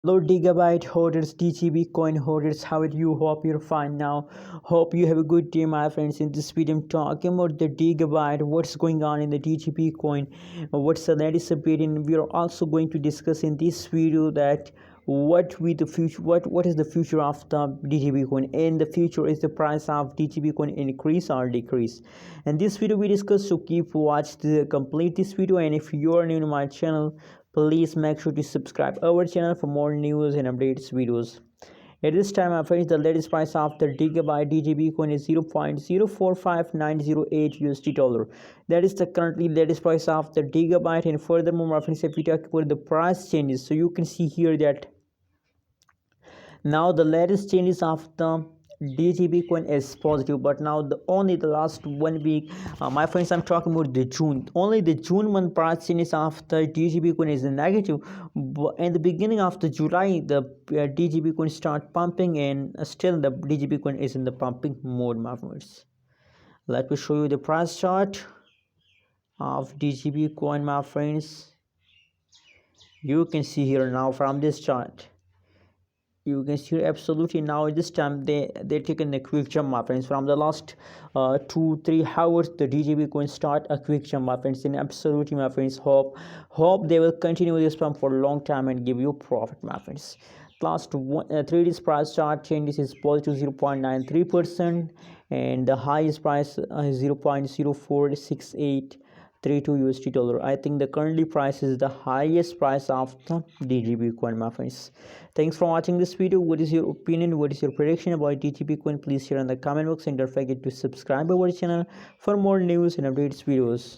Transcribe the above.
Hello Digibyte holders, DGB coin holders, how are you? Hope you're fine now. Hope you have a good day, my friends. In this video, I'm talking about the Digibyte, what's going on in the DGB coin, what's the latest update, and we are also going to discuss in this video that what is the future of the DGB coin. In the future, is the price of DGB coin increase or decrease? And this video we discuss, so keep watch the complete this video. And if you are new to my channel, please make sure to subscribe our channel for more news and updates videos. At this time, my friends, the latest price of the Digibyte DGB coin is 0.045908 USD dollar. That is the currently latest price of the Digibyte. And furthermore, my friends, if we talk about the price changes, so you can see here that now the latest changes of the DGB coin is positive, but now the last 1 week, my friends, I'm talking about the June. Only the June month price changes of the DGB coin is negative, but in the beginning of the July, the DGB coin start pumping, and still the DGB coin is in the pumping mode, my friends. Let me show you the price chart of DGB coin, my friends. You can see here now from this chart. You can see absolutely now this time they're taking a quick jump, my friends. From the last 2-3 hours, the DGB coin start a quick jump, my friends. And absolutely, my friends, hope they will continue this pump for a long time and give you profit, my friends. Last 3 days price chart changes is positive 0.93%, and the highest price is 0.046832 USD dollar. I think the currently price is the highest price of the DGB coin, my friends. Thanks for watching this video. What is your opinion? What is your prediction about DGB coin? Please share in the comment box, and don't forget to subscribe our channel for more news and updates videos.